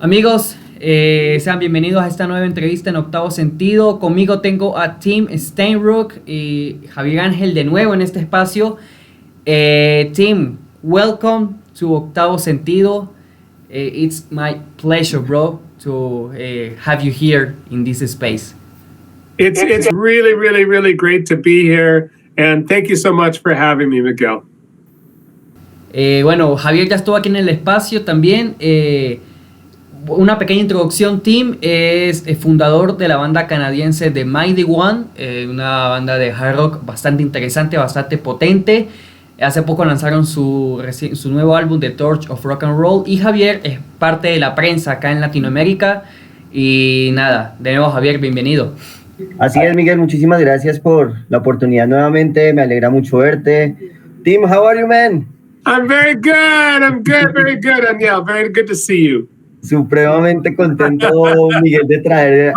Amigos, sean bienvenidos a esta nueva entrevista en Octavo Sentido. Conmigo tengo a Tim Steinruck y Javier Ángel de nuevo en este espacio. Tim, welcome to Octavo Sentido. It's my pleasure, bro, to have you here in this space. It's really great to be here, and thank you so much for having me, Miguel. Bueno, Javier ya estuvo aquí en el espacio también. Una pequeña introducción. Tim es fundador de la banda canadiense The Mighty One, una banda de hard rock bastante interesante, bastante potente. Hace poco lanzaron su nuevo álbum The Torch of Rock and Roll, y Javier es parte de la prensa acá en Latinoamérica. Y nada, de nuevo Javier, bienvenido. Así es, Miguel, muchísimas gracias por la oportunidad nuevamente, me alegra mucho verte. Tim, how are you, man? I'm very good, very good, Daniel, very good to see you. Supremamente contento, Miguel, de traer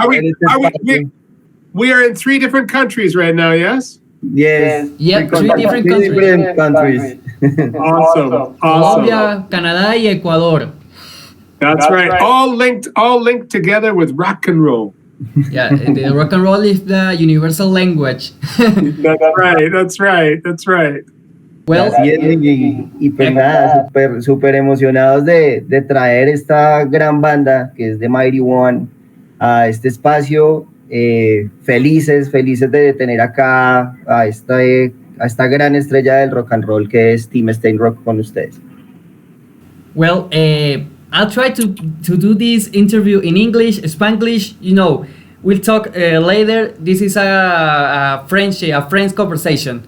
we are in 3 different countries right now, yes? Yes. Yeah, 3 different countries. Awesome. Colombia, Canadá y Ecuador. That's right. All linked together with rock and roll. Yeah, the rock and roll is the universal language. That's right. Well, y pues nada, super emocionados de traer esta gran banda que es The Mighty One a este espacio. Felices de tener acá a esta gran estrella del rock and roll que es Tim Steinruck con ustedes. Well, I'll try to do this interview in English, Spanglish. You know, we'll talk later. This is a French conversation.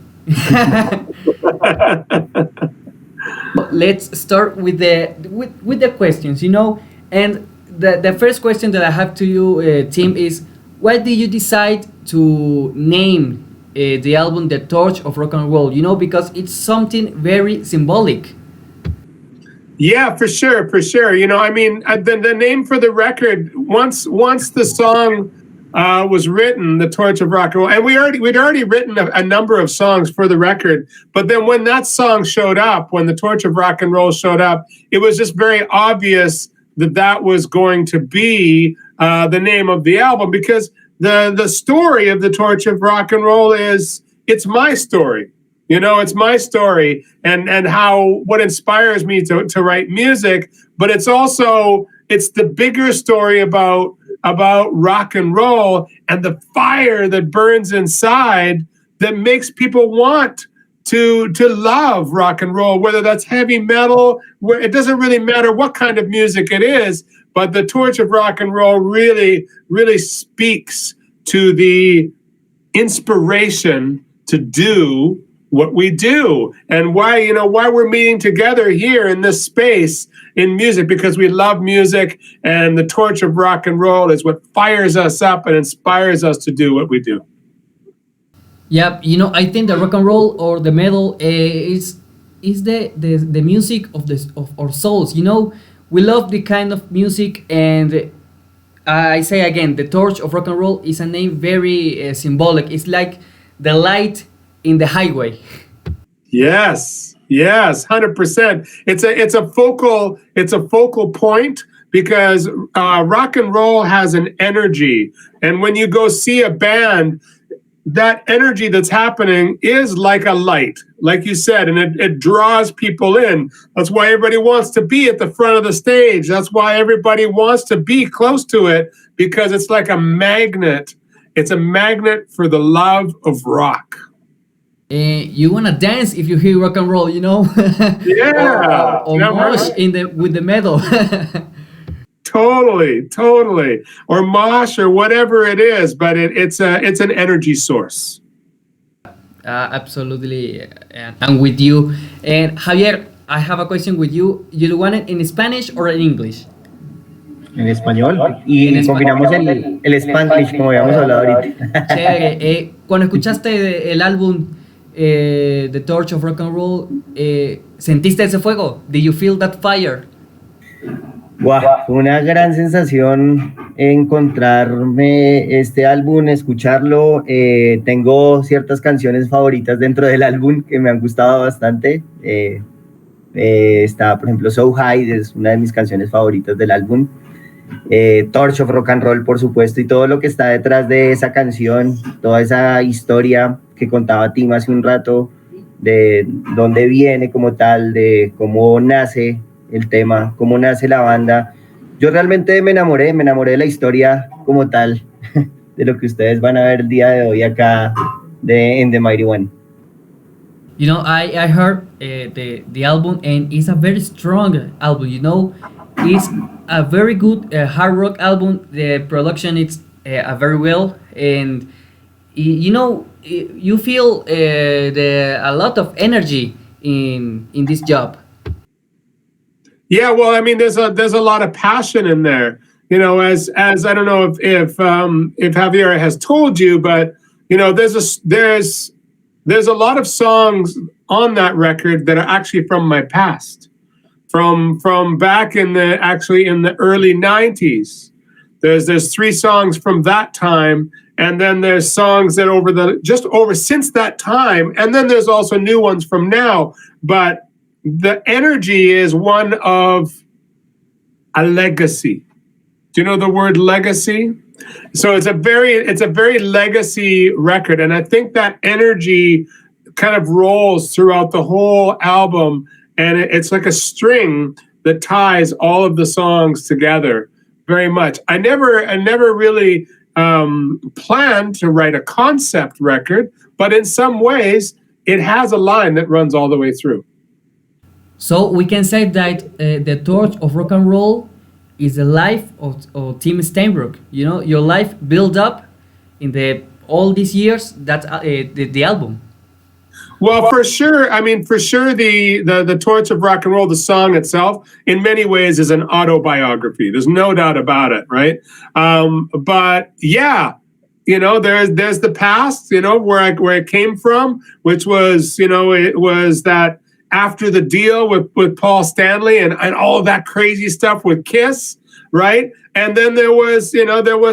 Let's start with the questions. You know, and the first question that I have to you, Tim, is why did you decide to name the album The Torch of Rock and Roll? You know, because it's something very symbolic. Yeah, for sure. You know, I mean, the name for the record, once the song was written, The Torch of Rock and Roll, and we'd already written a number of songs for the record, but then when that song showed up, when The Torch of Rock and Roll showed up, it was just very obvious that was going to be the name of the album, because the story of The Torch of Rock and Roll it's my story. You know, it's my story and what inspires me to write music, but it's the bigger story about rock and roll and the fire that burns inside that makes people want to love rock and roll, whether that's heavy metal, where it doesn't really matter what kind of music it is, but the Torch of Rock and Roll really speaks to the inspiration to do what we do, and why we're meeting together here in this space in music, because we love music, and the torch of rock and roll is what fires us up and inspires us to do what we do. Yeah, you know, I think the rock and roll or the metal is the music of our souls. You know, we love the kind of music, and I say again, the Torch of Rock and Roll is a name very symbolic. It's like the light in the highway. Yes, 100%. It's a focal point, because rock and roll has an energy, and when you go see a band, that energy that's happening is like a light, like you said, and it draws people in. That's why everybody wants to be at the front of the stage. That's why everybody wants to be close to it, because it's like a magnet. It's a magnet for the love of rock. You wanna dance if you hear rock and roll, you know? Yeah. or mosh with the metal. Totally. Or mosh or whatever it is, but it's an energy source. Absolutely. I'm with you. And Javier, I have a question with you. You want it in Spanish or in English? En español. Y combinamos el Spanglish, como habíamos hablado ahorita. Chévere. Cuando escuchaste el álbum The Torch of Rock and Roll, ¿sentiste ese fuego? Did you feel that fire? Wow, fue una gran sensación encontrarme este álbum, escucharlo. Tengo ciertas canciones favoritas dentro del álbum que me han gustado bastante. Está, por ejemplo, So High, es una de mis canciones favoritas del álbum. Torch of Rock and Roll, por supuesto, y todo lo que está detrás de esa canción, toda esa historia que contaba Tim hace un rato, de dónde viene como tal, de cómo nace el tema, cómo nace la banda. Yo realmente me enamoré de la historia como tal, de lo que ustedes van a ver el día de hoy acá en The Mighty One. You know, I heard the album, and it's a very strong album. You know, it's a very good hard rock album. The production is very well, and you know, you feel a lot of energy in this job. Yeah, well, I mean, there's a lot of passion in there. You know, as I don't know if Javier has told you, but you know, there's a lot of songs on that record that are actually from my past, from back in the early 90s. There's 3 songs from that time, and then there's songs that over since that time, and then there's also new ones from now. But the energy is one of a legacy. Do you know the word legacy? So it's a very legacy record, and I think that energy kind of rolls throughout the whole album, and it's like a string that ties all of the songs together very much. I never really planned to write a concept record, but in some ways it has a line that runs all the way through. So we can say that the torch of rock and roll is the life of Tim Steinruck. You know, your life built up in all these years. That's the album. Well, for sure. I mean, for sure, the Torch of Rock and Roll, the song itself, in many ways is an autobiography. There's no doubt about it, right? But yeah, you know, there's the past, you know, where I came from, which was, you know, it was that after the deal with Paul Stanley and all of that crazy stuff with Kiss, right? And then there was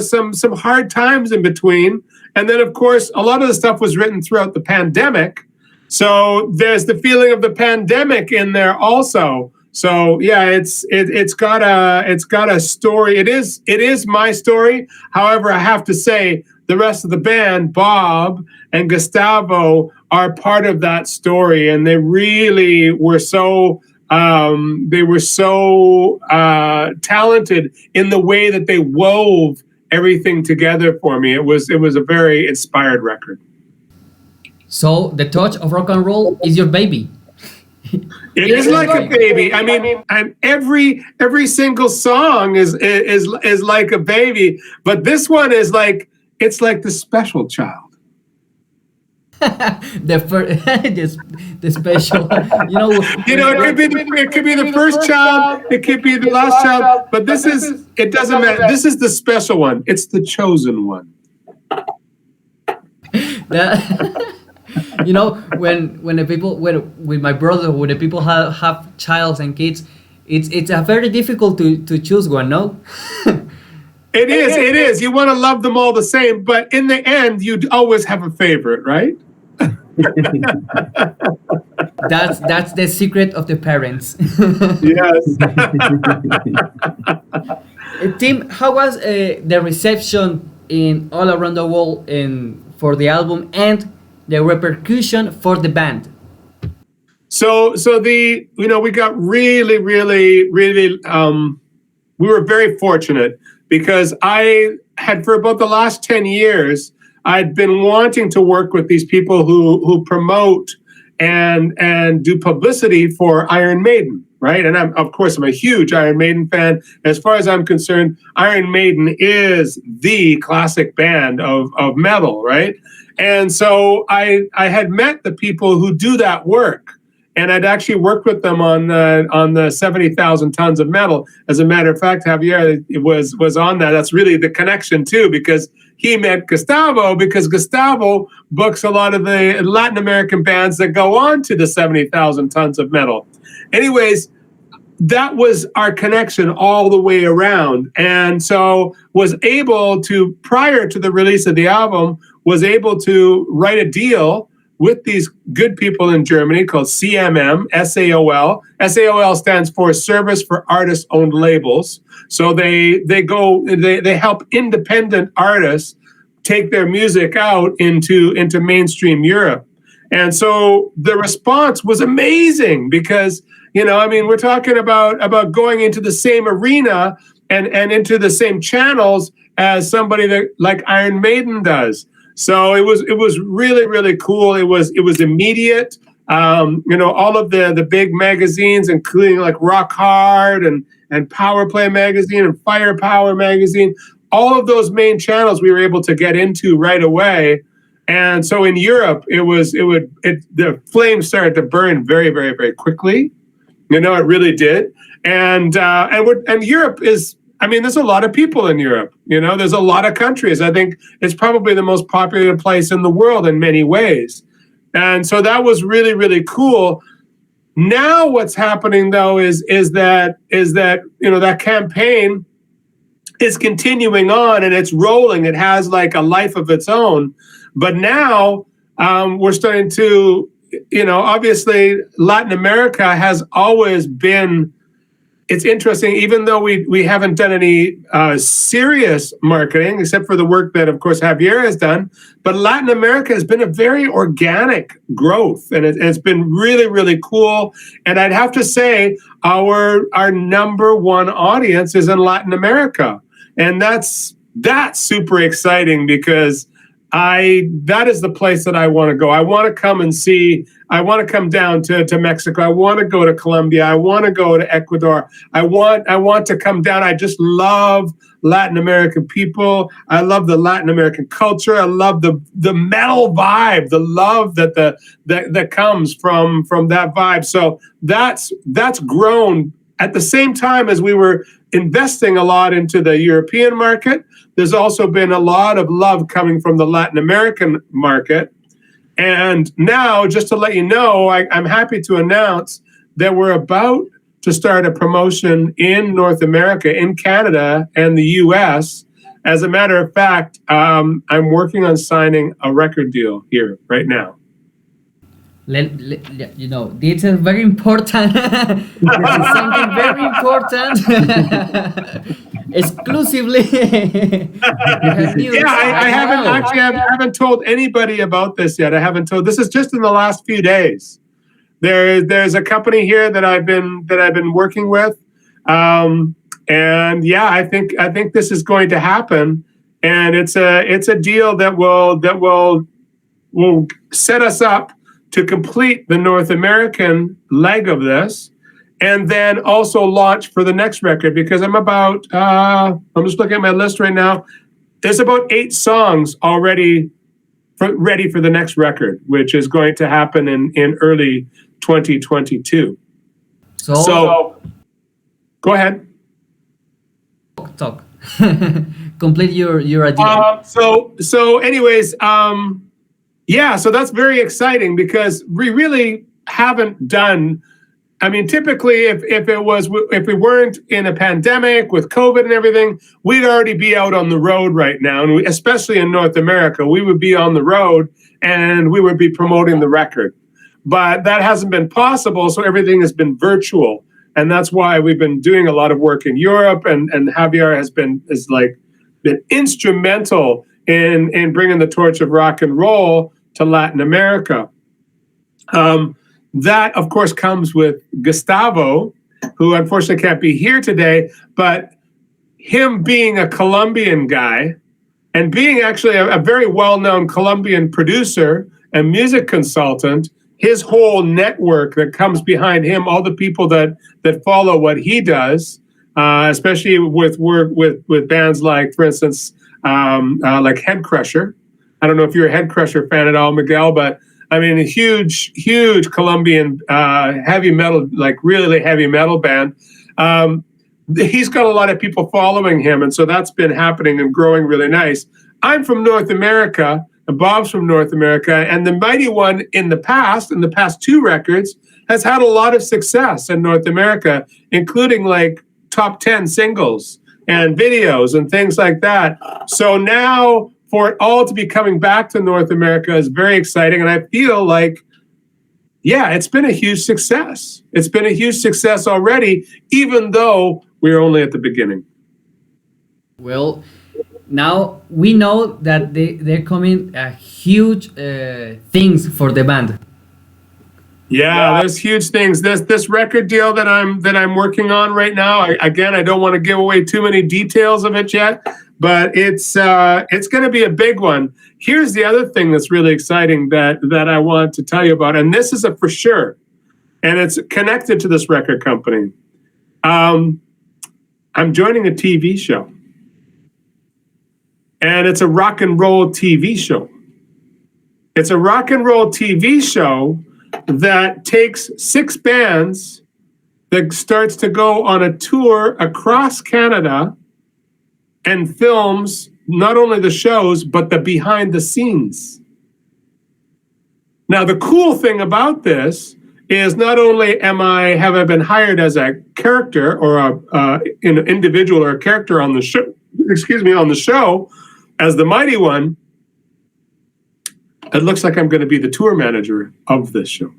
some hard times in between. And then, of course, a lot of the stuff was written throughout the pandemic. So there's the feeling of the pandemic in there also. So yeah, it's got a story. It is my story. However, I have to say the rest of the band, Bob and Gustavo, are part of that story, and they really were so talented in the way that they wove everything together for me. It was a very inspired record. So the Torch of Rock and Roll is your baby. It is like a baby. I mean, and every single song is like a baby, but this one is like, it's like the special child. the special, you know, it could be the first child, it could be the last child, but it doesn't matter. This is the special one. It's the chosen one. You know, when the people, with my brother, when the people have childs and kids, it's a very difficult to choose one, no? It is. You want to love them all the same, but in the end, you'd always have a favorite, right? That's the secret of the parents. Yes. Tim, how was the reception in all around the world for the album and the repercussion for the band? So we got really, we were very fortunate because I had, for about the last 10 years, I'd been wanting to work with these people who promote and do publicity for Iron Maiden, right? And I'm a huge Iron Maiden fan. As far as I'm concerned, Iron Maiden is the classic band of metal, right? And so I had met the people who do that work, and I'd actually worked with them on the 70,000 tons of metal. As a matter of fact, Javier was on that. That's really the connection too, because he met Gustavo, because Gustavo books a lot of the Latin American bands that go on to the 70,000 tons of metal. Anyways, that was our connection all the way around, and so was able to, prior to the release of the album, was able to write a deal with these good people in Germany called CMM, SAOL. SAOL stands for Service for Artist-Owned Labels. So they help independent artists take their music out into mainstream Europe. And so the response was amazing because, we're talking about going into the same arena and into the same channels as somebody that like Iron Maiden does. So it was really, really cool. It was immediate. All of the big magazines, including like Rock Hard and Power Play magazine and Firepower magazine, all of those main channels we were able to get into right away. And so in Europe, the flames started to burn very, very, very quickly. It really did. And Europe is, there's a lot of people in Europe. There's a lot of countries. I think it's probably the most popular place in the world in many ways. And so that was really, really cool. Now what's happening though is that that campaign is continuing on and it's rolling. It has like a life of its own. But now we're starting to, obviously Latin America has always been. It's interesting, even though we haven't done any serious marketing, except for the work that, of course, Javier has done, but Latin America has been a very organic growth, and it's been really, really cool. And I'd have to say our number one audience is in Latin America. And that's super exciting because that is the place that I want to go. I want to come and see. I want to come down to Mexico. I want to go to Colombia. I want to go to Ecuador. I want to come down. I just love Latin American people. I love the Latin American culture. I love the metal vibe, the love that comes from that vibe. So that's grown at the same time as we were investing a lot into the European market. There's also been a lot of love coming from the Latin American market. And now, just to let you know, I'm happy to announce that we're about to start a promotion in North America, in Canada, and the US. As a matter of fact, I'm working on signing a record deal here right now. This is very important. This is something very important. Exclusively. I haven't told anybody about this yet. This is just in the last few days. There's a company here that I've been working with. And I think this is going to happen. And it's a deal that will set us up to complete the North American leg of this, and then also launch for the next record, because I'm just looking at my list right now. There's about 8 songs already ready for the next record, which is going to happen in early 2022. So go ahead. Talk. Complete your idea. So anyways, so that's very exciting because we really haven't done. Typically, if we weren't in a pandemic with COVID and everything, we'd already be out on the road right now, and especially in North America, we would be on the road and we would be promoting the record. But that hasn't been possible, so everything has been virtual, and that's why we've been doing a lot of work in Europe. And Javier has been instrumental in bringing the torch of rock and roll to Latin America. That, of course, comes with Gustavo, who unfortunately can't be here today, but him being a Colombian guy and being actually a very well-known Colombian producer and music consultant, his whole network that comes behind him, all the people that follow what he does, especially with work with bands like, for instance, like Head Crusher. I don't know if you're a Head Crusher fan at all, Miguel, but a huge Colombian heavy metal, like really heavy metal band. He's got a lot of people following him, and so that's been happening and growing really nice. I'm from North America, and Bob's from North America, and the Mighty One in the past 2 records, has had a lot of success in North America, including like top 10 singles and videos and things like that. So now for it all to be coming back to North America is very exciting. And I feel like, yeah, it's been a huge success. It's been a huge success already, even though we're only at the beginning. Well, now we know that they're coming huge things for the band. Yeah, there's huge things. This record deal that I'm working on right now. I don't want to give away too many details of it yet, but it's going to be a big one. Here's the other thing that's really exciting that I want to tell you about, and this is a for sure, and it's connected to this record company. I'm joining a TV show, and it's a rock and roll TV show. It's a rock and roll TV show that takes 6 bands that starts to go on a tour across Canada and films not only the shows, but the behind the scenes. Now, the cool thing about this is not only have I been hired as a character or an individual or a character on the show, on the show as the Mighty One, it looks like I'm going to be the tour manager of this show.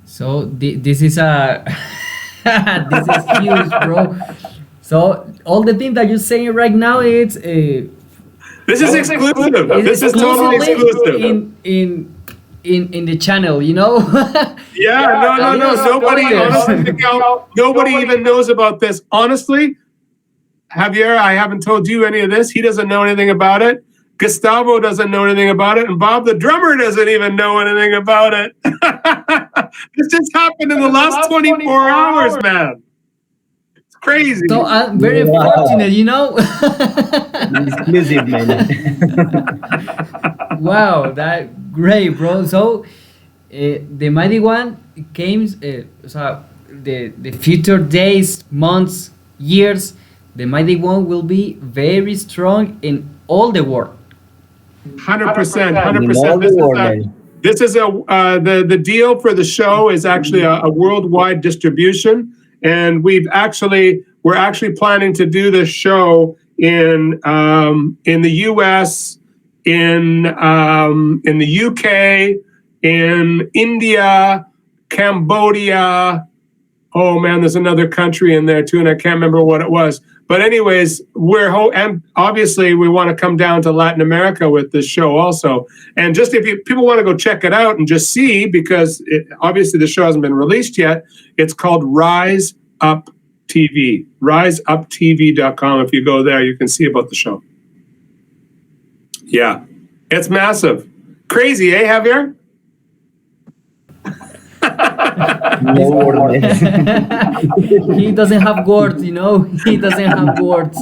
So this is this is huge, bro. So all the things that you're saying right now, it's this is exclusive. This is totally exclusive in the channel, you know. Yeah, no. Nobody even knows about this. Honestly, Javier, I haven't told you any of this. He doesn't know anything about it. Gustavo doesn't know anything about it, and Bob the drummer doesn't even know anything about it. This just happened in the last 24 hours, man. It's crazy. So I'm very fortunate, you know. Exclusive, man. Wow, that great, bro. So the Mighty One came, so the future days, months, years, the Mighty One will be very strong in all the world. 100%. This is the deal for the show is actually a worldwide distribution, and we're actually planning to do this show in the U.S., in the UK, in India, Cambodia. Oh man, there's another country in there too, and I can't remember what it was. But anyways, and obviously we want to come down to Latin America with this show also. And just if people want to go check it out and just see, because obviously the show hasn't been released yet, it's called Rise Up TV. RiseUpTV.com. If you go there, you can see about the show. Yeah, it's massive. Crazy, eh, Javier? He doesn't have words, you know. He doesn't have words.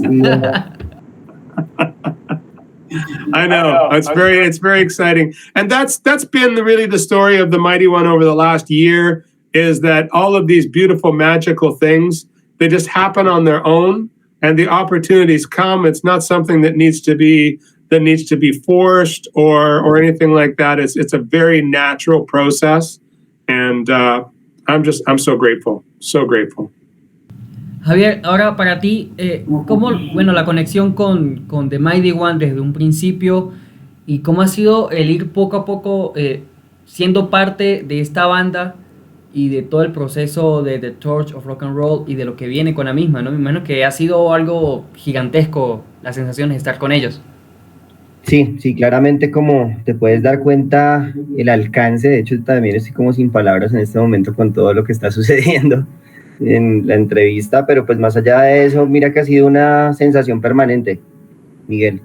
I know. It's very exciting, and that's been really the story of the Mighty One over the last year. Is that all of these beautiful, magical things? They just happen on their own, and the opportunities come. It's not something that needs to be forced or anything like that. It's a very natural process, and I'm so grateful. Javier, ahora para ti, ¿cómo, la conexión con The Mighty One desde un principio y cómo ha sido el ir poco a poco siendo parte de esta banda y de todo el proceso de The Torch of Rock and Roll y de lo que viene con la misma, ¿no? Me imagino que ha sido algo gigantesco la sensación de estar con ellos. Sí, claramente, como te puedes dar cuenta, el alcance, de hecho también estoy como sin palabras en este momento con todo lo que está sucediendo en la entrevista, pero pues más allá de eso, mira que ha sido una sensación permanente, Miguel,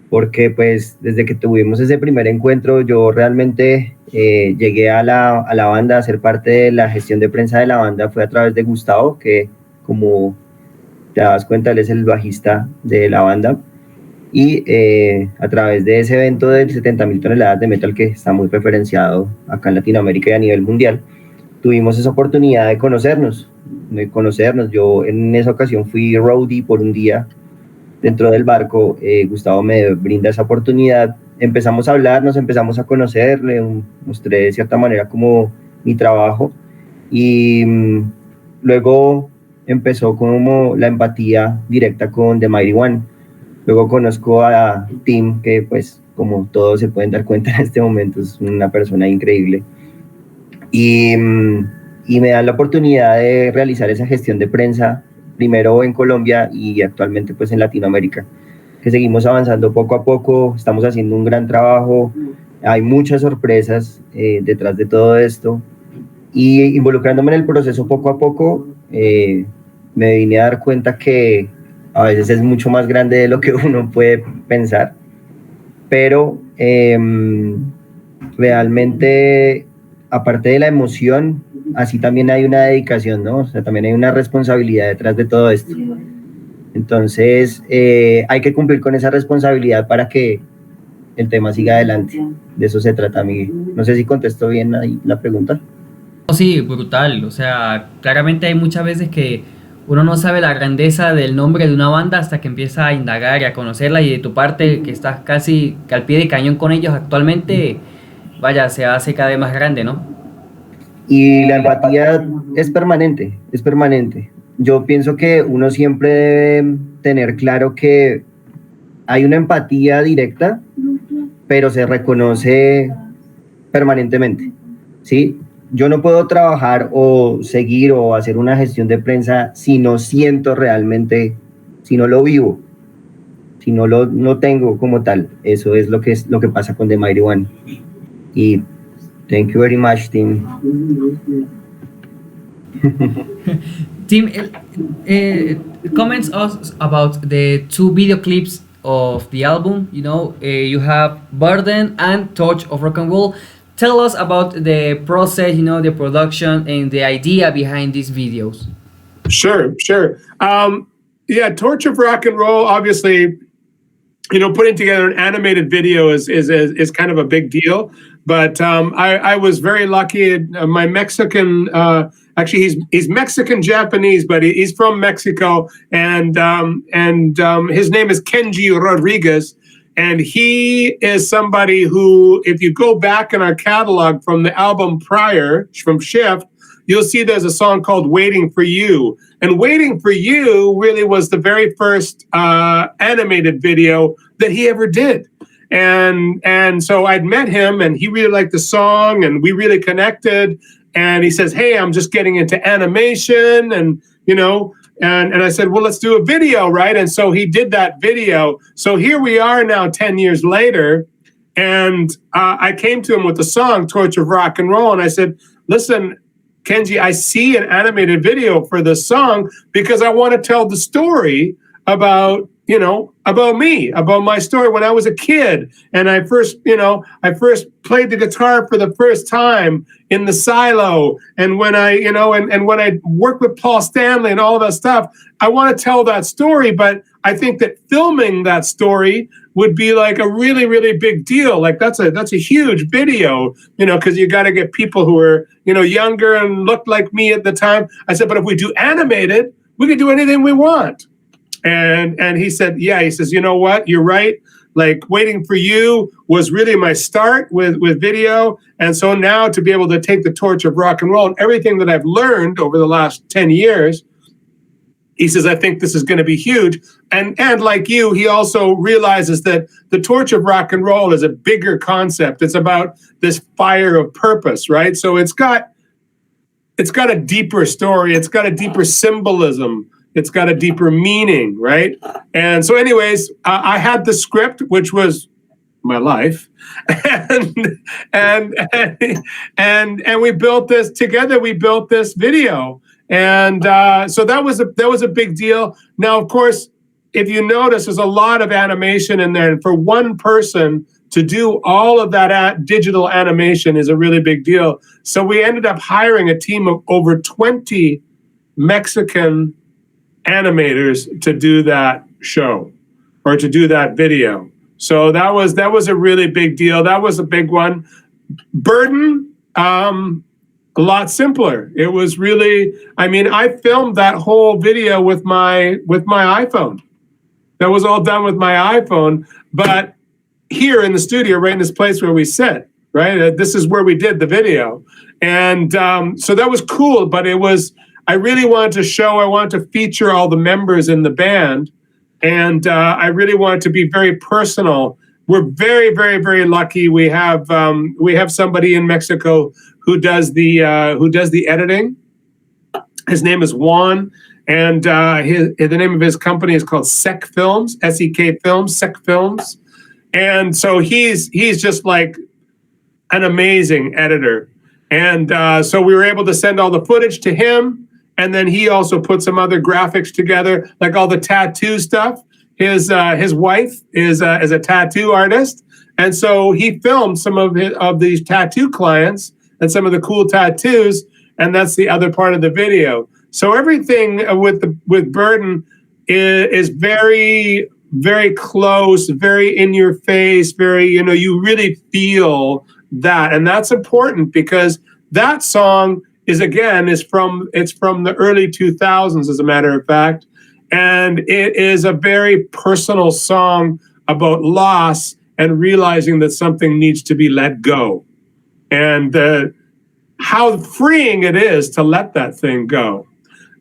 porque pues desde que tuvimos ese primer encuentro, yo realmente llegué a la banda a ser parte de la gestión de prensa de la banda, fue a través de Gustavo, que como te das cuenta, él es el bajista de la banda, y a través de ese evento del 70.000 toneladas de metal que está muy referenciado acá en Latinoamérica y a nivel mundial, tuvimos esa oportunidad de conocernos. Yo en esa ocasión fui roadie por un día dentro del barco. Gustavo me brinda esa oportunidad, empezamos a hablar, nos empezamos a conocer, le mostré de cierta manera como mi trabajo y luego empezó como la empatía directa con The Mighty One. Luego conozco a Tim, que pues como todos se pueden dar cuenta en este momento es una persona increíble. Y me dan la oportunidad de realizar esa gestión de prensa, primero en Colombia y actualmente pues en Latinoamérica, que seguimos avanzando poco a poco, estamos haciendo un gran trabajo, hay muchas sorpresas detrás de todo esto, y involucrándome en el proceso poco a poco, me vine a dar cuenta que a veces es mucho más grande de lo que uno puede pensar, pero realmente, aparte de la emoción, así también hay una dedicación, ¿no? O sea, también hay una responsabilidad detrás de todo esto. Entonces, hay que cumplir con esa responsabilidad para que el tema siga adelante. De eso se trata, Miguel. No sé si contesto bien ahí la pregunta. Sí, brutal. O sea, claramente hay muchas veces que uno no sabe la grandeza del nombre de una banda hasta que empieza a indagar y a conocerla, y de tu parte, que estás casi al pie de cañón con ellos actualmente, vaya, se hace cada vez más grande, ¿no? Y la empatía es permanente, es permanente. Yo pienso que uno siempre debe tener claro que hay una empatía directa, pero se reconoce permanentemente, ¿sí? Yo no puedo trabajar o seguir o hacer una gestión de prensa si no siento realmente, si no lo vivo, si no lo no tengo como tal. Eso es lo que pasa con The Mighty One. Y thank you very much, Tim. Tim, comments us about the two video clips of the album. You know, you have Burden and Torch of Rock and Roll. Tell us about the process, you know, the production and the idea behind these videos. Sure. Yeah, Torch of Rock and Roll, obviously, you know, putting together an animated video is kind of a big deal. But I was very lucky. My Mexican, actually, he's Mexican Japanese, but he's from Mexico, and his name is Kenji Rodriguez, and he is somebody who, if you go back in our catalog from the album prior, from Shift, you'll see there's a song called Waiting for You. And Waiting for You really was the very first animated video that he ever did. And so I'd met him, and he really liked the song, and we really connected. And he says, "Hey, I'm just getting into animation," and you know, and I said, "Well, let's do a video, right?" And so he did that video. So here we are now, 10 years later, and I came to him with the song "Torch of Rock and Roll," and I said, "Listen, Kenji, I see an animated video for this song because I want to tell the story about, you know, about me, about my story when I was a kid. And I first played the guitar for the first time in the silo. And when I, you know, and when I worked with Paul Stanley and all of that stuff, I want to tell that story. But I think that filming that story would be like a really, really big deal. Like that's a huge video, you know, because you got to get people who are, you know, younger and looked like me at the time. I said, but if we do animated, we can do anything we want. And he said, yeah, he says, you know what, you're right. Like Waiting for You was really my start with video. And so now to be able to take the torch of rock and roll and everything that I've learned over the last 10 years, he says, I think this is going to be huge. And like you, he also realizes that the torch of rock and roll is a bigger concept. It's about this fire of purpose, right? So it's got a deeper story. It's got a deeper symbolism. It's got a deeper meaning, right? And so anyways, I had the script, which was my life. And we built this together. We built this video. And so that was a big deal. Now, of course, if you notice, there's a lot of animation in there. And for one person to do all of that digital animation is a really big deal. So we ended up hiring a team of over 20 Mexican animators to do that show or to do that video. So that was a really big deal. That was a big one. Burden, a lot simpler. It was really, I mean, I filmed that whole video with my iPhone. That was all done with my iPhone, but here in the studio, right in this place where we sit, right? This is where we did the video. And so that was cool, but I really wanted to show, I wanted to feature all the members in the band. And I really want it to be very personal. We're very, very, very lucky. We have somebody in Mexico who does the editing. His name is Juan, and the name of his company is called Sek Films, SEK Films, Sek Films. And so he's just like an amazing editor. And so we were able to send all the footage to him, and then he also put some other graphics together, like all the tattoo stuff. His wife is a tattoo artist, and so he filmed some of these tattoo clients and some of the cool tattoos, and that's the other part of the video. So everything with Burden is very, very close, very in your face, very, you really feel that. And that's important because that song is from the early 2000s, as a matter of fact. And it is a very personal song about loss and realizing that something needs to be let go. And how freeing it is to let that thing go.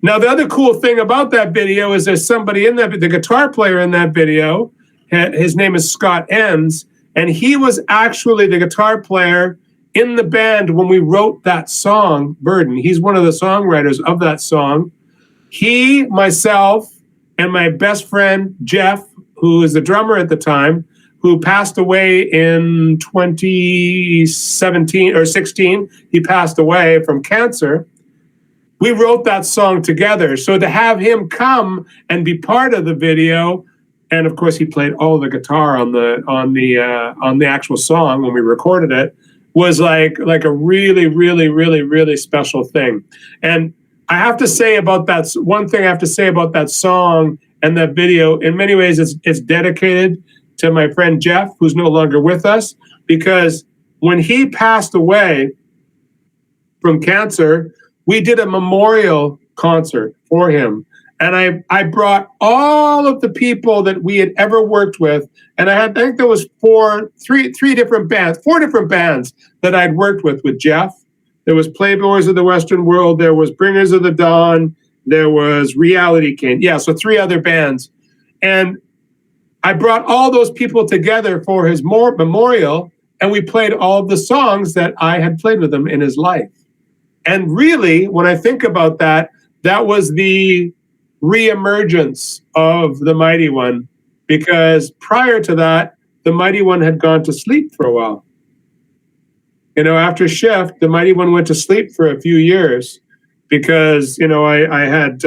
Now, the other cool thing about that video is there's somebody in that, the guitar player in that video, his name is Scott Enns, and he was actually the guitar player in the band when we wrote that song, Burden. He's one of the songwriters of that song. He, myself, and my best friend, Jeff, who is the drummer at the time, who passed away in 2017 or 16, he passed away from cancer. We wrote that song together. So to have him come and be part of the video, and of course he played all the guitar on the actual song when we recorded it, was like a really, really, really, really special thing. And I have to say about that, one thing I have to say about that song and that video, in many ways it's dedicated to my friend Jeff, who's no longer with us, because when he passed away from cancer, we did a memorial concert for him. And I brought all of the people that we had ever worked with, and I think there was four different bands that I'd worked with Jeff. There was Playboys of the Western World, there was Bringers of the Dawn, there was Reality King. Yeah, so 3 other bands. And I brought all those people together for his memorial, and we played all of the songs that I had played with him in his life. And really, when I think about that, that was the reemergence of the Mighty One, because prior to that, the Mighty One had gone to sleep for a while. After Shift, the Mighty One went to sleep for a few years because, I had,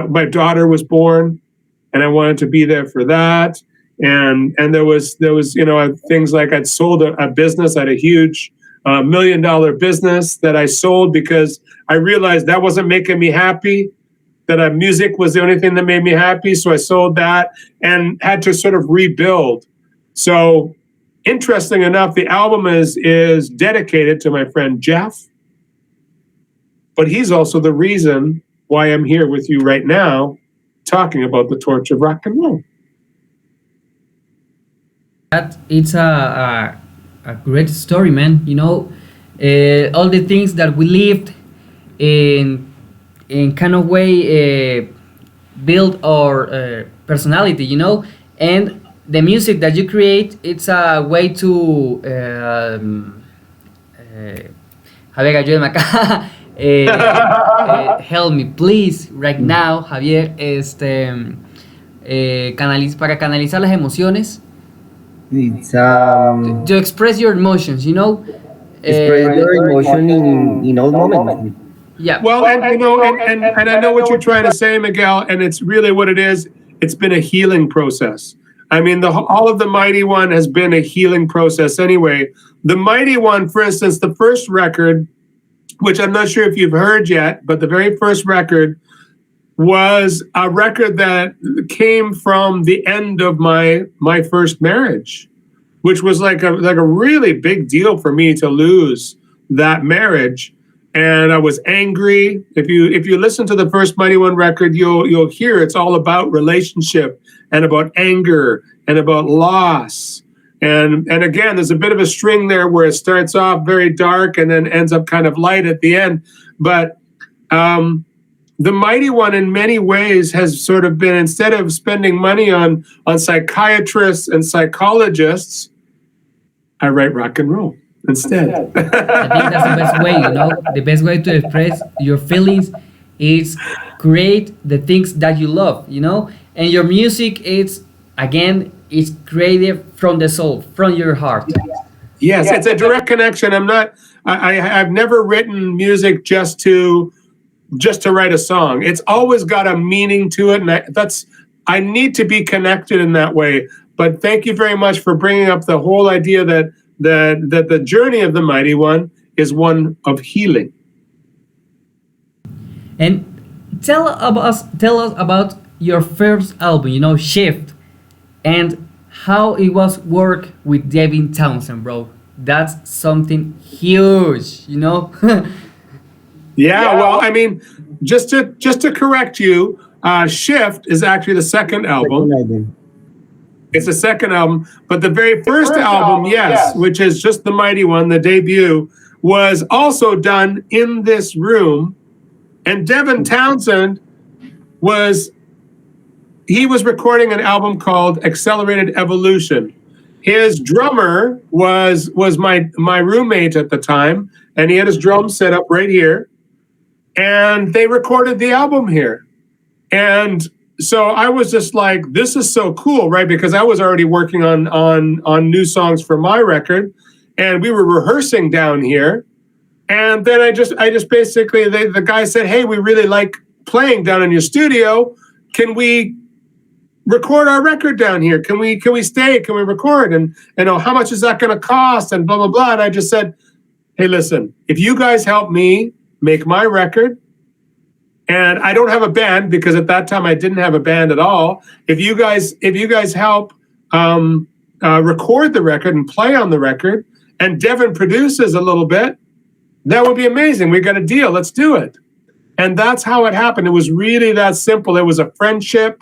my daughter was born and I wanted to be there for that. And there was, things like I'd sold a business at a huge $1 million business that I sold because I realized that wasn't making me happy, that music was the only thing that made me happy. So I sold that and had to sort of rebuild. So interesting enough, the album is dedicated to my friend Jeff, but he's also the reason why I'm here with you right now talking about the torch of rock and roll. That it's a great story, man. All the things that we lived in kind of way build our personality, and the music that you create, it's a way to Javier, ayúdame acá. Help me please right now, Javier. Para canalizar las emociones. It's To express your emotions, express your emotion in all moments. Yeah. Well, and I know what you're trying to say, Miguel, and it's really what it is. It's been a healing process. I mean, all of the Mighty One has been a healing process anyway. The Mighty One, for instance, the first record, which I'm not sure if you've heard yet, but the very first record was a record that came from the end of my first marriage, which was like a really big deal for me to lose that marriage. And I was angry. If you listen to the first Mighty One record, you'll hear it's all about relationship and about anger and about loss. And again, there's a bit of a string there where it starts off very dark and then ends up kind of light at the end. But the Mighty One in many ways has sort of been, instead of spending money on psychiatrists and psychologists, I write rock and roll instead. I think that's the best way, the best way to express your feelings is create the things that you love, and your music is, again, it's creative from the soul, from your heart. Yes, it's a direct connection. I've never written music just to write a song. It's always got a meaning to it, and I need to be connected in that way. But thank you very much for bringing up the whole idea that the journey of the Mighty One is one of healing. And tell us about your first album, Shift, and how it was work with Devin Townsend, bro. That's something huge, Yeah, well, I mean, just to correct you, Shift is actually the second album. It's the second album, but the very first album, yes, which is just the Mighty One, the debut, was also done in this room. And Devin Townsend was recording an album called Accelerated Evolution. His drummer was my roommate at the time, and he had his drums set up right here. And they recorded the album here. And so I was just like, this is so cool, right? Because I was already working on new songs for my record, and we were rehearsing down here. And then I just basically, the guy said, hey, we really like playing down in your studio. Can we record our record down here? Can we stay? Can we record? And how much is that going to cost? And blah, blah, blah. And I just said, hey, listen, if you guys help me make my record, and I don't have a band because at that time I didn't have a band at all. If you guys help record the record and play on the record, and Devin produces a little bit, that would be amazing. We got a deal. Let's do it. And that's how it happened. It was really that simple. It was a friendship.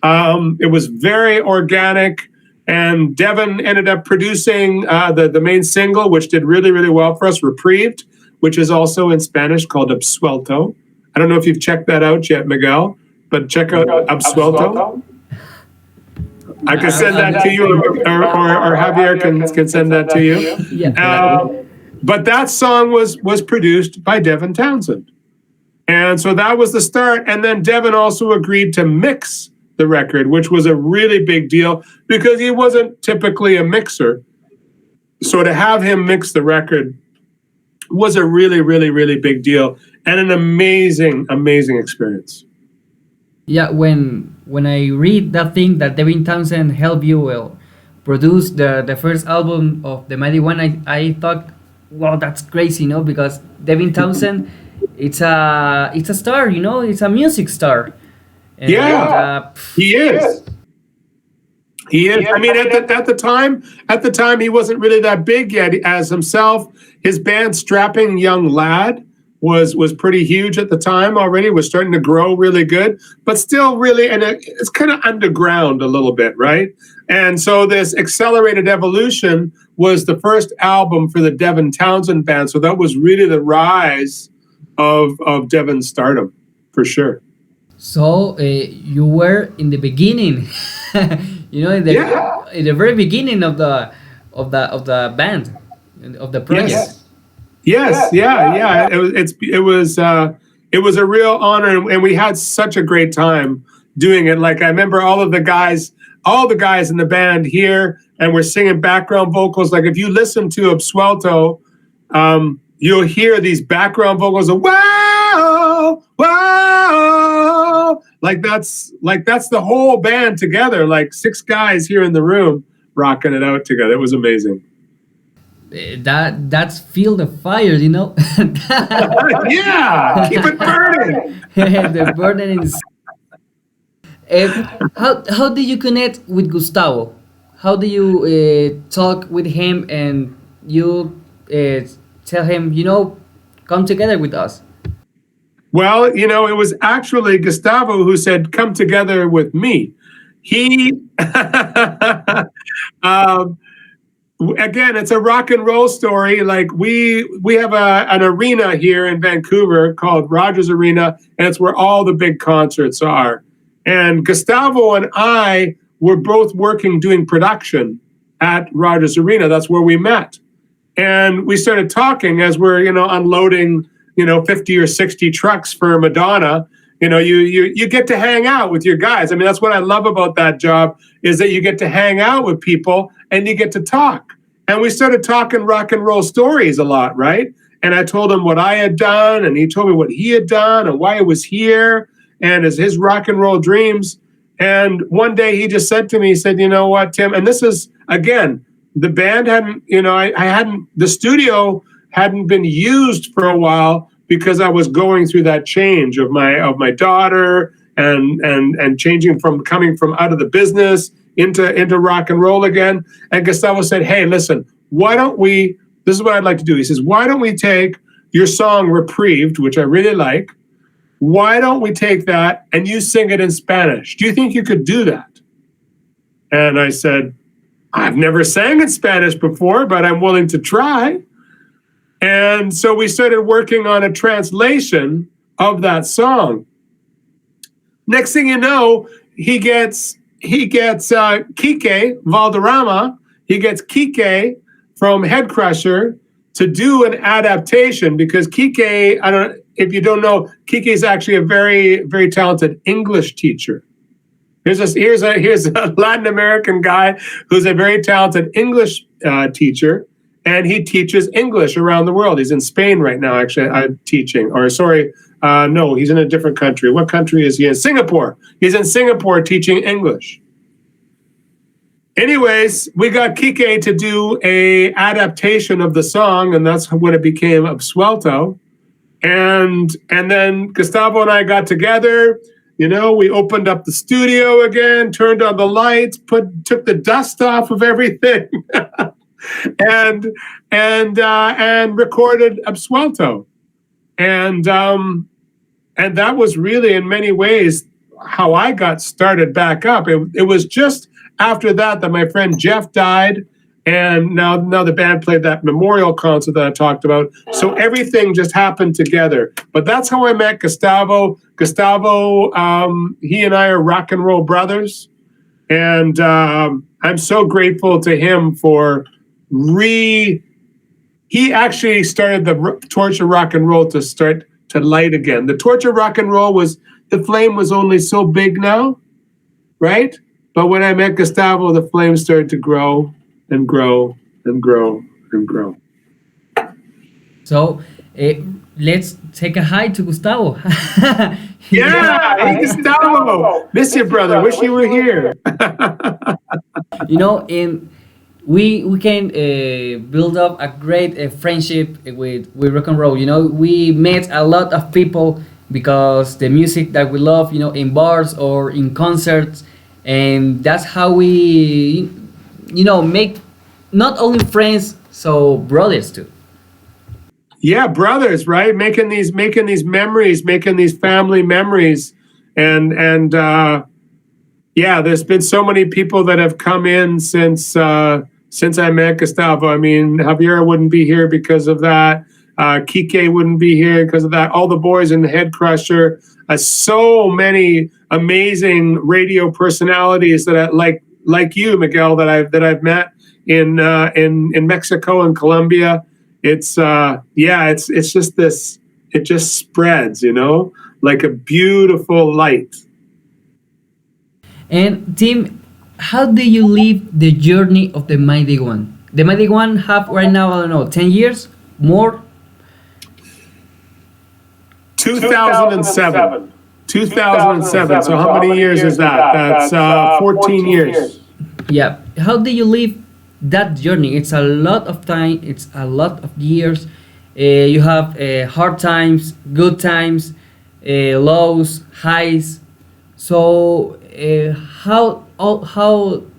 It was very organic. And Devin ended up producing the main single, which did really, really well for us, Reprieved, which is also in Spanish called Absuelto. I don't know if you've checked that out yet, Miguel, but check out Absuelto. I can send that to you, or Javier can send that to you. Yeah. But that song was produced by Devin Townsend. And so that was the start. And then Devin also agreed to mix the record, which was a really big deal because he wasn't typically a mixer. So to have him mix the record was a really, really, really big deal and an amazing, amazing experience. Yeah, when I read that thing that Devin Townsend helped you produce the first album of the Mighty One, I thought, wow, that's crazy, because Devin Townsend, it's a star, it's a music star. And, he is. He is. I mean, at the time, he wasn't really that big yet as himself. His band, Strapping Young Lad, was pretty huge at the time already. Was starting to grow really good, but still really, and it's kind of underground a little bit, right? And so this Accelerated Evolution was the first album for the Devin Townsend band. So that was really the rise of Devin's stardom, for sure. So you were in the beginning, in the very beginning of the band, of the project. Yes. It was a real honor, and we had such a great time doing it. Like I remember all the guys in the band here, and we're singing background vocals. Like if you listen to Absuelto, you'll hear these background vocals of wow, wow. Like that's the whole band together, like 6 guys here in the room rocking it out together. It was amazing. That's feel the fire, Yeah, keep it burning. The burning is. How did you connect with Gustavo? How do you talk with him and you tell him, come together with us? Well, it was actually Gustavo who said, come together with me. He, again, it's a rock and roll story. Like we have an arena here in Vancouver called Rogers Arena, and it's where all the big concerts are. And Gustavo and I were both working doing production at Rogers Arena. That's where we met. And we started talking as we're, unloading, 50 or 60 trucks for Madonna. You get to hang out with your guys. I mean, that's what I love about that job, is that you get to hang out with people and you get to talk. And we started talking rock and roll stories a lot, right? And I told him what I had done, and he told me what he had done and why he was here and his rock and roll dreams. And one day he just said to me, he said, "You know what, Tim?" And this is, again, the band hadn't, the studio hadn't been used for a while because I was going through that change of my daughter and changing from coming from out of the business into rock and roll again. And Gustavo said, "Hey, listen, this is what I'd like to do." He says, "Why don't we take your song Reprieved, which I really like, why don't we take that and you sing it in Spanish? Do you think you could do that?" And I said, "I've never sang in Spanish before, but I'm willing to try." And so we started working on a translation of that song. Next thing you know, he gets Kike Valderrama, he gets Kike from Head Crusher to do an adaptation, because Kike, if you don't know, Kike is actually a very, very talented English teacher. Here's a Latin American guy who's a very talented English teacher, and he teaches English around the world. He's in Spain right now, actually, teaching. No, he's in a different country. What country is he in? Singapore. He's in Singapore teaching English. Anyways, we got Kike to do a adaptation of the song, and that's when it became Absuelto. And then Gustavo and I got together. We opened up the studio again, turned on the lights, took the dust off of everything, and recorded Absuelto. And that was really, in many ways, how I got started back up. It was just after that my friend Jeff died, and now the band played that memorial concert that I talked about. So everything just happened together. But that's how I met Gustavo. Gustavo, he and I are rock and roll brothers, and I'm so grateful to him for he actually started the torch of rock and roll to start to light again. The torch of rock and roll the flame was only so big now, right? But when I met Gustavo, the flame started to grow and grow and grow and grow. So let's take a hi to Gustavo. Yeah, hey Gustavo, miss you, brother. Wish you were here. We can build up a great friendship with rock and roll. We met a lot of people because the music that we love, in bars or in concerts, and that's how we, make not only friends, so brothers too. Yeah, brothers, right? Making these memories, making these family memories, and there's been so many people that have come in since I met Gustavo. I mean, Javier wouldn't be here because of that. Kike wouldn't be here because of that. All the boys in the Head Crusher. So many amazing radio personalities that like you, Miguel, that I've met in Mexico and Colombia. It's just this. It just spreads, like a beautiful light. And Tim, how do you live the journey of the Mighty One? The Mighty One have right now, I don't know, 10 years? More? 2007. 2007. So how many years is that? That's 14 years. Yeah. How do you live that journey? It's a lot of time. It's a lot of years. You have hard times, good times, lows, highs. So how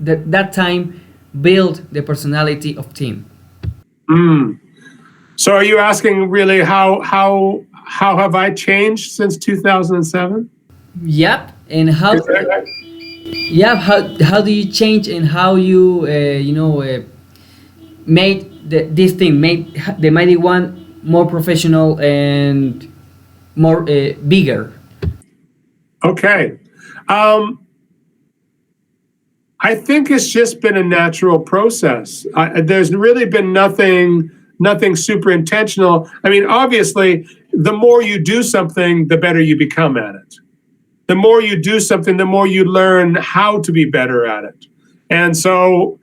that time build the personality of Tim? So are you asking really how have I changed since 2007? Yep. And how how do you change, and how you made this thing, made the Mighty One more professional and more bigger? Okay. I think it's just been a natural process. There's really been nothing super intentional. I mean, obviously, the more you do something, the better you become at it. The more you do something, the more you learn how to be better at it. And so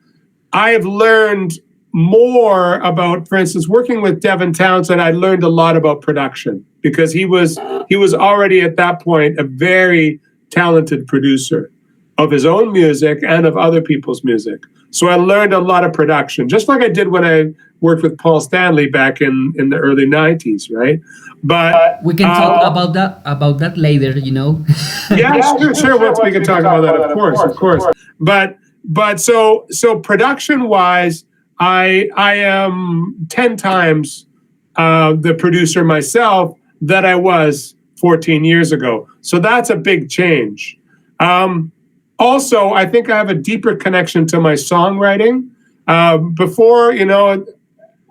I have learned more about, for instance, working with Devin Townsend, I learned a lot about production because he was already at that point a very talented producer of his own music and of other people's music. So I learned a lot of production, just like I did when I worked with Paul Stanley back in the early 90s, right? But We can talk about that later, you know. yeah, sure. Once we can talk about that, of course. But so production wise, I am 10 times the producer myself that I was 14 years ago. So that's a big change. Also, I think I have a deeper connection to my songwriting. Before,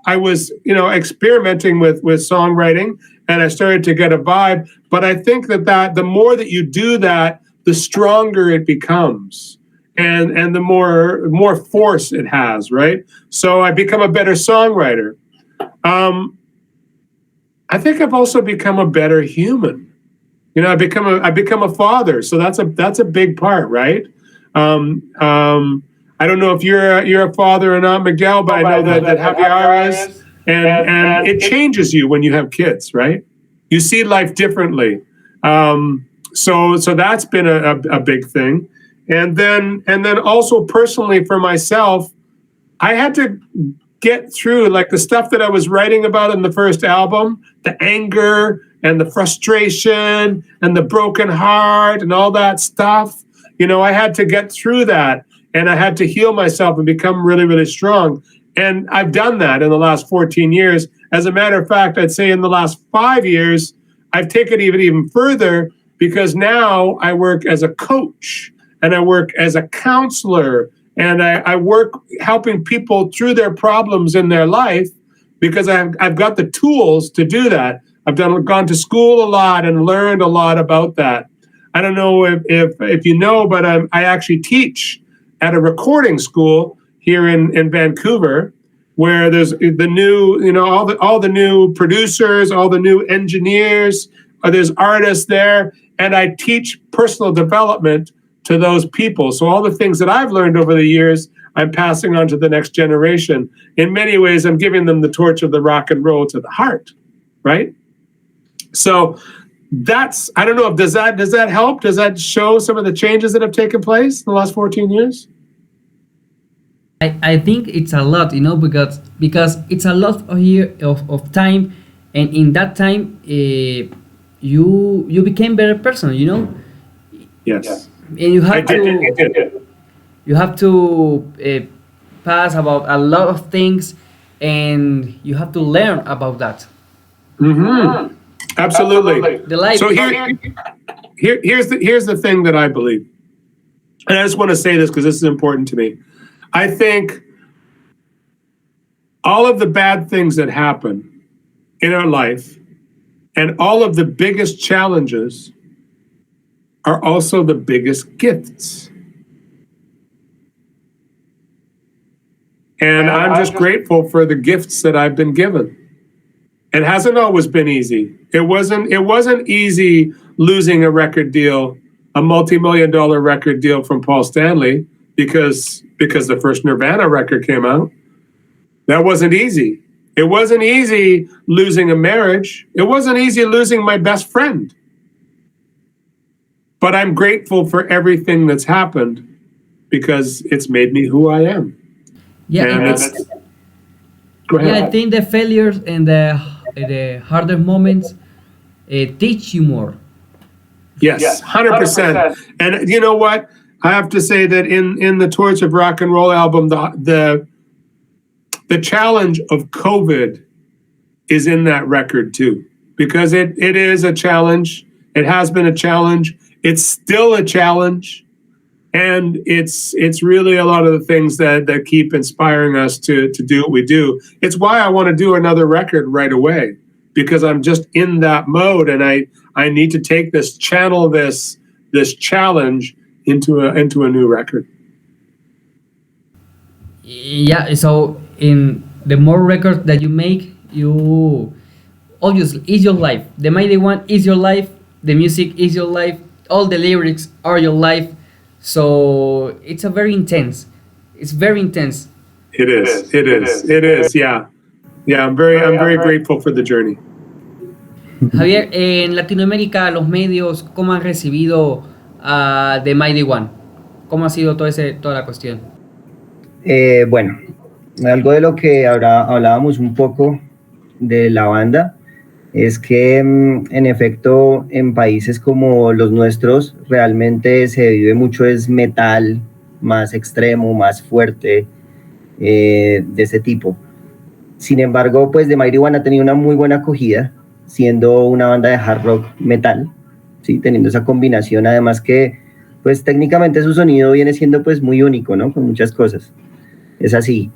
I was, experimenting with songwriting, and I started to get a vibe. But I think that the more that you do that, the stronger it becomes, and the more force it has, right? So I become a better songwriter. I think I've also become a better human. I become a father, so that's a big part, right? I don't know if you're a father or not, Miguel, but I know that Javier is, and it changes you when you have kids, right? You see life differently. So that's been a big thing, and then also personally for myself, I had to get through like the stuff that I was writing about in the first album, the anger and the frustration and the broken heart and all that stuff. I had to get through that, and I had to heal myself and become really, really strong. And I've done that in the last 14 years. As a matter of fact, I'd say in the last 5 years, I've taken it even further because now I work as a coach and I work as a counselor, and I work helping people through their problems in their life because I've got the tools to do that. I've gone to school a lot and learned a lot about that. I don't know if you know, but I actually teach at a recording school here in Vancouver, where there's the new, all the new producers, all the new engineers, there's artists there, and I teach personal development to those people. So all the things that I've learned over the years, I'm passing on to the next generation. In many ways, I'm giving them the torch of the rock and roll to the heart, right? So that's, I don't know, does that help? Does that show some of the changes that have taken place in the last 14 years? I think it's a lot, because it's a lot of time, and in that time, you became better person, Yes. And you have I did. you have to pass about a lot of things, and you have to learn about that. Mm-hmm. Absolutely. The life. So here's the thing that I believe, and I just want to say this because this is important to me. I think all of the bad things that happen in our life and all of the biggest challenges are also the biggest gifts. And I'm just grateful for the gifts that I've been given. It hasn't always been easy. It wasn't easy losing a record deal, a multi-million-dollar record deal from Paul Stanley because the first Nirvana record came out. That wasn't easy. It wasn't easy losing a marriage. It wasn't easy losing my best friend. But I'm grateful for everything that's happened because it's made me who I am. Yeah, Go ahead. Yeah, I think the failures and the harder moments teach you more. Yes, 100%. And you know what? I have to say that in the Torch of Rock and Roll album, the challenge of COVID is in that record too, because it is a challenge. It has been a challenge. It's still a challenge. And it's really a lot of the things that keep inspiring us to do what we do. It's why I want to do another record right away, because I'm just in that mode, and I need to take this challenge into a new record. Yeah, so in the more records that you make, you obviously is your life. The Mighty One is your life. The music is your life. All the lyrics are your life. So it's a very intense. It's very intense. It is. Yeah. I'm very grateful for the journey. Javier, en Latinoamérica, los medios, ¿cómo han recibido a The Mighty One? ¿Cómo ha sido toda la cuestión? Bueno, algo de lo que hablábamos un poco de la banda es que en efecto en países como los nuestros realmente se vive mucho es metal más extremo, más fuerte, de ese tipo. Sin embargo, pues The Mighty One ha tenido una muy buena acogida, siendo una banda de hard rock metal, ¿sí? Teniendo esa combinación, además que pues técnicamente su sonido viene siendo pues muy único, ¿no? Con muchas cosas. Es así.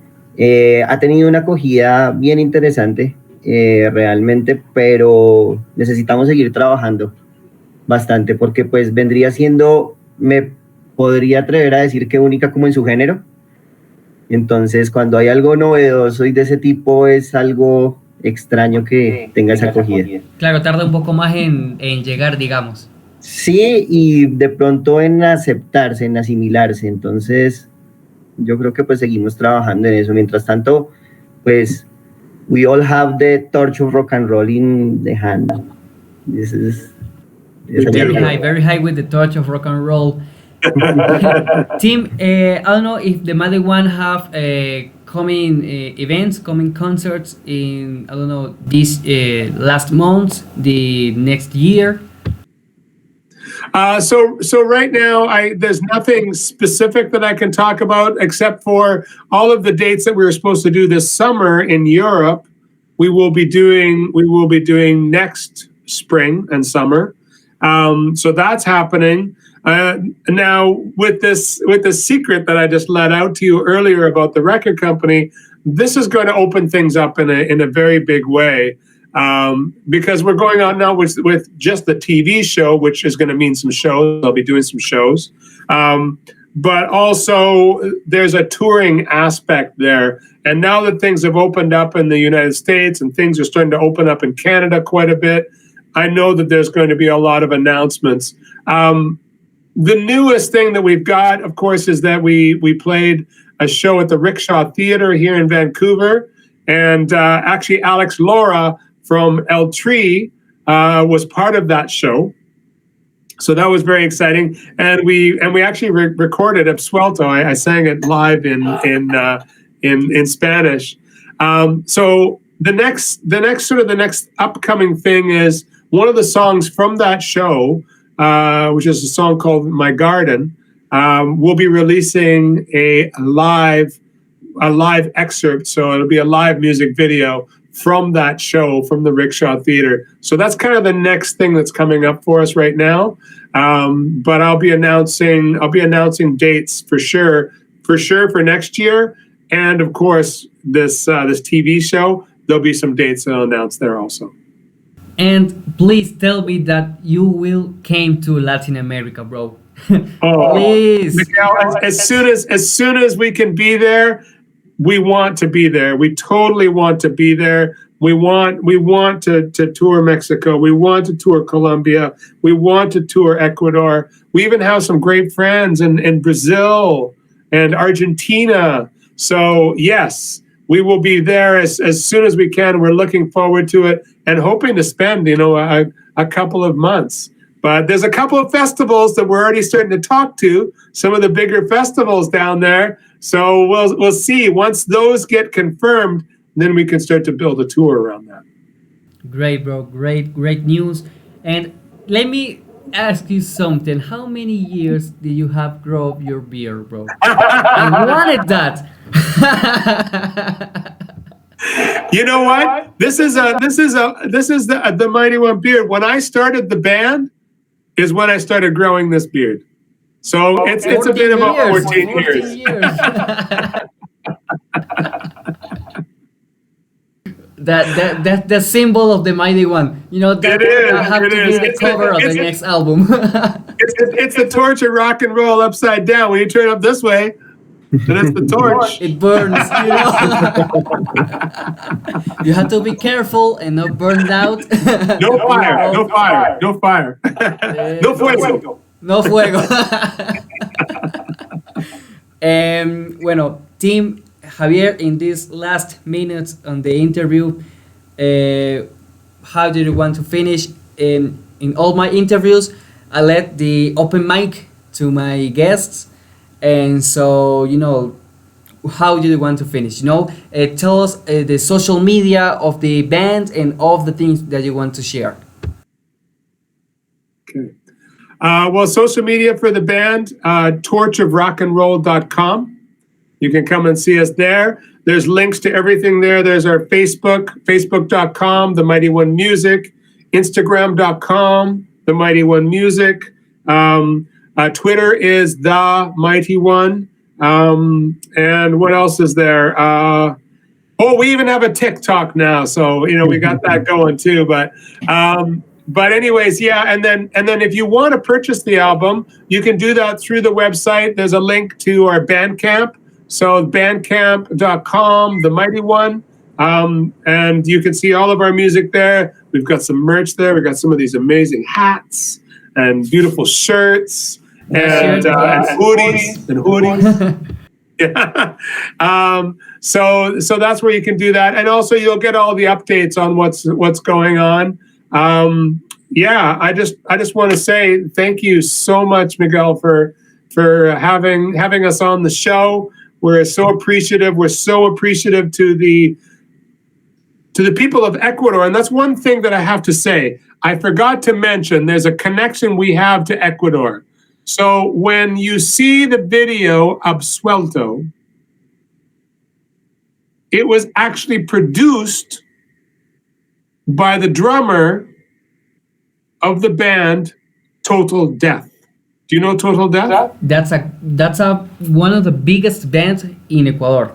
Ha tenido una acogida bien interesante, realmente, pero necesitamos seguir trabajando bastante, porque pues vendría siendo, me podría atrever a decir que única como en su género. Entonces, cuando hay algo novedoso y de ese tipo, es algo extraño que tenga esa acogida. Claro, tarda un poco más en llegar, digamos. Sí, y de pronto en aceptarse, en asimilarse. Entonces, yo creo que pues seguimos trabajando en eso. Mientras tanto, pues, we all have the torch of rock and roll in the hand. This is very high with the torch of rock and roll. Tim, I don't know if the Mighty One have coming events, coming concerts in, I don't know, this last month, the next year. So right now, there's nothing specific that I can talk about except for all of the dates that we were supposed to do this summer in Europe. We will be doing next spring and summer. So that's happening. Now with this secret that I just let out to you earlier about the record company, this is going to open things up in a very big way. Because we're going on now with just the TV show, which is going to mean some shows. I'll be doing some shows. But also there's a touring aspect there. And now that things have opened up in the United States and things are starting to open up in Canada quite a bit, I know that there's going to be a lot of announcements. The newest thing that we've got, of course, is that we played a show at the Rickshaw Theatre here in Vancouver. And actually Alex Laura from El Tree was part of that show, so that was very exciting. And we actually recorded Absuelto. I sang it live in Spanish. So the next upcoming thing is one of the songs from that show, which is a song called My Garden. We'll be releasing a live excerpt, so it'll be a live music video from that show, from the Rickshaw Theatre. So that's kind of the next thing that's coming up for us right now. But I'll be announcing dates for sure for next year. And of course, this TV show, there'll be some dates that I'll announce there also. And please tell me that you will came to Latin America, bro. Oh, please. Miguel, as soon as we can be there, we want to be there. We totally want to be there. We want to tour Mexico. We want to tour Colombia. We want to tour Ecuador. We even have some great friends in Brazil and Argentina. So yes, we will be there as soon as we can. We're looking forward to it and hoping to spend, a couple of months. But there's a couple of festivals that we're already starting to talk to, some of the bigger festivals down there. So we'll see. Once those get confirmed, then we can start to build a tour around that. Great, bro. Great news. And let me ask you something. How many years did you have grow up your beard, bro? I wanted that. You know what? This is the Mighty One beard. When I started the band, is when I started growing this beard. So it's a bit about 14 years. That's the symbol of the mighty one. You know, that have to be the cover of the next album. It's the torch of rock and roll upside down. When you turn it up this way, then it's the torch. It burns, you know. You have to be careful and not burn out. No fire, no fire, no fire. No fuego. No fuego. Bueno, Tim, Javier, in these last minutes on the interview, how do you want to finish? In all my interviews, I let the open mic to my guests, and so, you know, how do you want to finish? You know, tell us the social media of the band and all of the things that you want to share. Okay. Well, social media for the band, torchofrockandroll.com. You can come and see us there. There's links to everything there. There's our Facebook, facebook.com, The Mighty One Music, Instagram.com, The Mighty One Music. Twitter is The Mighty One. And what else is there? We even have a TikTok now. So, you know, we got that going too. But anyways, yeah. And then if you want to purchase the album, you can do that through the website. There's a link to our Bandcamp. So bandcamp.com, The Mighty One. And you can see all of our music there. We've got some merch there. We've got some of these amazing hats and beautiful shirts and hoodies. Yeah. So that's where you can do that. And also you'll get all the updates on what's going on. Yeah, I just want to say thank you so much, Miguel, for having us on the show. We're so appreciative. We're so appreciative to the people of Ecuador. And that's one thing that I have to say. I forgot to mention there's a connection we have to Ecuador. So when you see the video Absuelto, it was actually produced by the drummer of the band Total Death. Do you know Total Death? That's one of the biggest bands in Ecuador.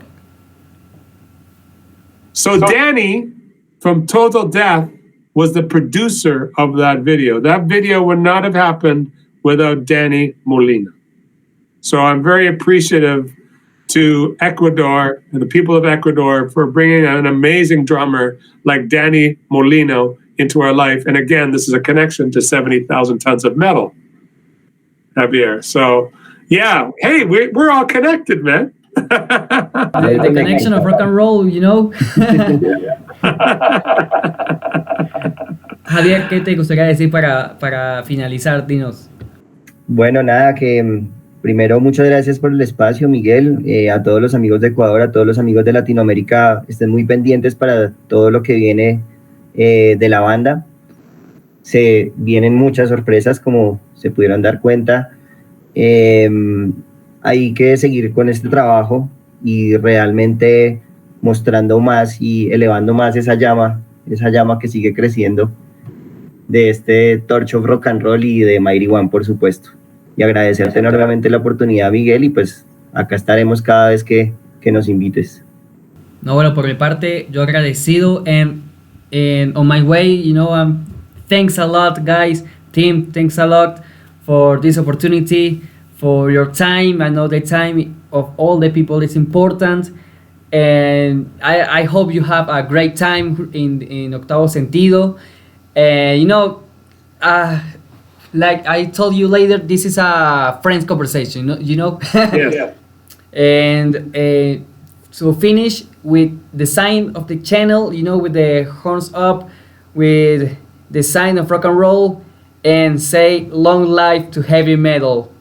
So Danny from Total Death was the producer of that video. That video would not have happened without Danny Molina. So I'm very appreciative to Ecuador and the people of Ecuador for bringing an amazing drummer like Danny Molina into our life. And again, this is a connection to 70,000 tons of metal, Javier. So yeah, hey, we're all connected, man. The connection of rock and roll, you know. Javier, ¿qué te gustaría decir para finalizar? Dinos. Bueno, nada, que primero muchas gracias por el espacio, Miguel, a todos los amigos de Ecuador, a todos los amigos de Latinoamérica, estén muy pendientes para todo lo que viene de la banda. Se vienen muchas sorpresas, como se pudieron dar cuenta. Hay que seguir con este trabajo y realmente mostrando más y elevando más esa llama que sigue creciendo de este Torch of Rock and Roll y de Mighty One, por supuesto. Y agradecerte enormemente la oportunidad, Miguel, y pues acá estaremos cada vez que nos invites. No, bueno, por mi parte, yo agradecido and on my way, you know, thanks a lot, guys. Tim, thanks a lot for this opportunity, for your time. I know the time of all the people is important, and I hope you have a great time in Octavo Sentido. You know, like I told you later, this is a friend's conversation, you know? Yeah. And so finish with the sign of the channel, you know, with the horns up, with the sign of rock and roll, and say long life to heavy metal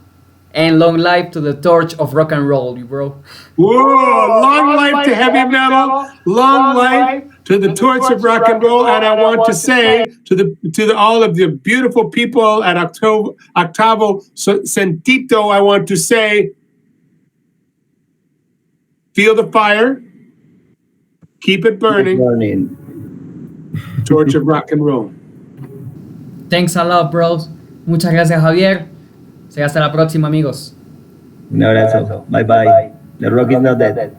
and long life to the torch of rock and roll, bro. Whoa, long life to heavy metal, long life to the torch of rock and roll. And I want to say to all of the beautiful people at Octavo Sentido, I want to say, feel the fire, keep it burning. Torch of rock and roll. Thanks a lot, bros. Muchas gracias, Javier. Sí, hasta la próxima, amigos. Un abrazo. Bye bye. The rock is not dead.